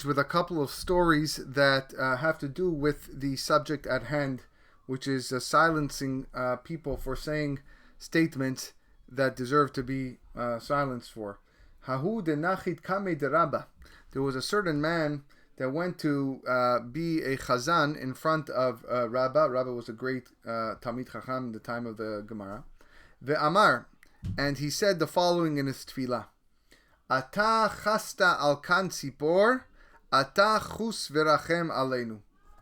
with a couple of stories that have to do with the subject at hand, which is silencing people for saying statements that deserve to be silenced for. Hahu de nachit kame de Rabba. There was a certain man that went to be a chazan in front of Rabba. Rabba was a great Talmid Chacham in the time of the Gemara. Ve'amar, and he said the following in his tefillah: Ata chasta al kan tzipor, ata chus verachem aleinu.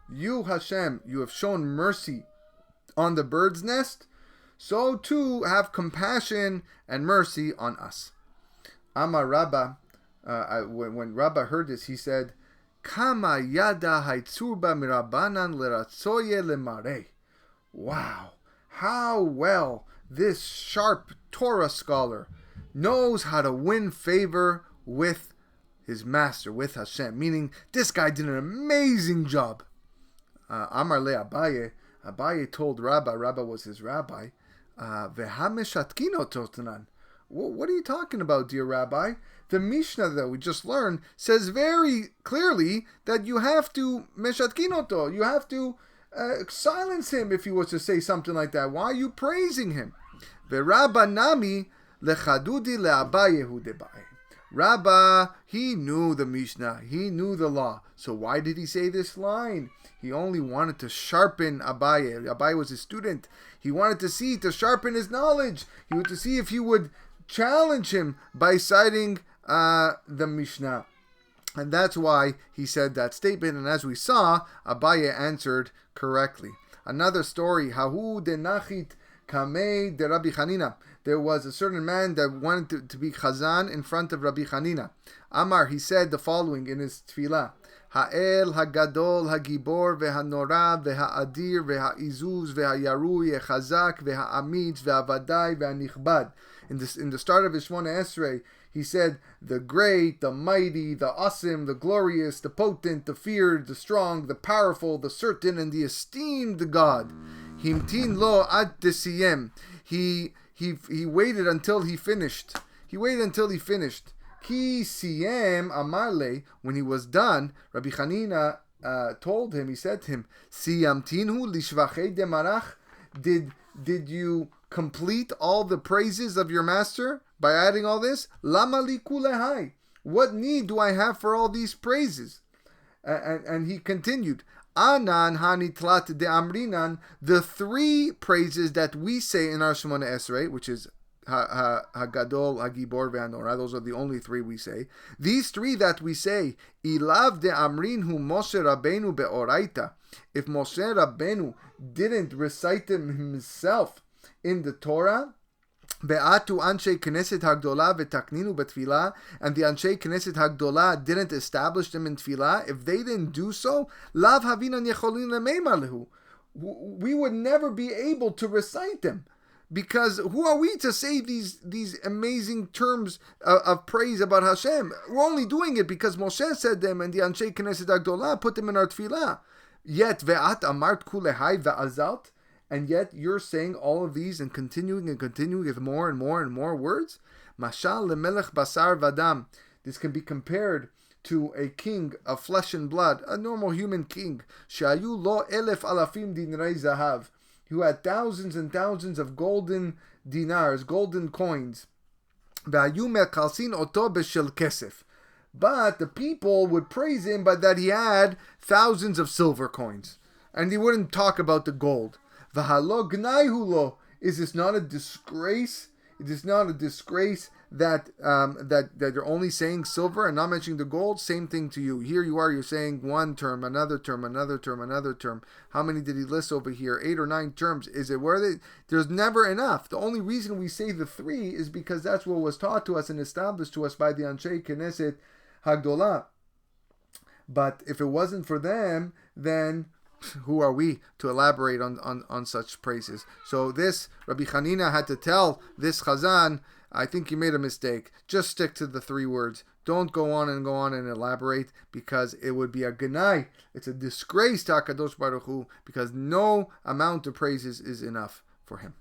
You, Hashem, you have shown mercy on the bird's nest, so too have compassion and mercy on us. Amar Rabba, when Rabba heard this, he said, Kama yada haitzurba mirabanan leratsoye lemare. Wow, how well this sharp Torah scholar knows how to win favor with his master, with Hashem. Meaning, this guy did an amazing job. Amar le Abaye. Abaye told Rabba was his rabbi, Vehameshatkino totanan. What are you talking about, dear Rabbi? The Mishnah that we just learned says very clearly that you have to meshatkinoto. You have to silence him if he was to say something like that. Why are you praising him? Ve'Rabba nami lechadudi le'Abayehu debaye. Rabba, he knew the Mishnah, he knew the law. So why did he say this line? He only wanted to sharpen Abaye. Abaye was his student. He wanted to sharpen his knowledge. He wanted to see if he would challenge him by citing the Mishnah. And that's why he said that statement. And as we saw, Abaye answered correctly. Another story, Hahu de Nachit Kamei de Rabbi Chanina. There was a certain man that wanted to be chazan in front of Rabbi Chanina. Amar, he said the following in his tefillah: Ha'el, Hagadol, Hagibor, Vehanora, Veha'adir, Vehaizuz, Vehayarui, Chazak, Vehamitz, Vehavadai, Vehanichbad. In the start of his Shmona Esrei, he said, the great, the mighty, the awesome, the glorious, the potent, the feared, the strong, the powerful, the certain, and the esteemed God. Himtin lo ad desiyem. He waited until he finished. Ki siyem amarle, when he was done, Rabbi Chanina told him, he said to him, Siyamtinhu lishvachei demarach. Did you complete all the praises of your master by adding all this? Lama li kulehai. What need do I have for all these praises? And he continued, Anan hanitlat de amrinan, the three praises that we say in our Shemona Esrei, which is Hagadol, Hagibor, Ve'anora, those are the only three we say. These three that we say, Ilav de amrinhu Moshe Rabbeinu be'oraita. If Moshe Rabbeinu didn't recite them himself in the Torah, Be'atu Anshe Knesset Hagdola V'takninu B'tfilah, and the Anshe Knesset Hagdola didn't establish them in Tfilah, if they didn't do so, Lav Havinan Yecholin Lemeimar Lehu, we would never be able to recite them. Because who are we to say these amazing terms of praise about Hashem? We're only doing it because Moshe said them and the Anshe Knesset Hagdola put them in our Tfilah. Yet Ve'at Amart Kulehai Ve'azalt, and yet you're saying all of these and continuing with more and more and more words. Mashal lemelech basar vadam. This can be compared to a king of flesh and blood, a normal human king. Shayu lo elef alafim dinrei zahav, who had thousands and thousands of golden dinars, golden coins. V'ayu mekalsin oto b'shel kesef. But the people would praise him, but that he had thousands of silver coins, and he wouldn't talk about the gold. V'halo gnai. Is this not a disgrace? It is not a disgrace that you're only saying silver and not mentioning the gold. Same thing to you. Here you are, you're saying one term, another term, another term, another term. How many did he list over here? 8 or 9 terms. Is it worth it? There's never enough. The only reason we say the 3 is because that's what was taught to us and established to us by the Anshe Knesset Hagdolah. But if it wasn't for them, then who are we to elaborate on such praises? So this, Rabbi Chanina had to tell this Chazan, I think you made a mistake. Just stick to the 3 words. Don't go on and elaborate, because it would be a genai. It's a disgrace to HaKadosh Baruch Hu, because no amount of praises is enough for him.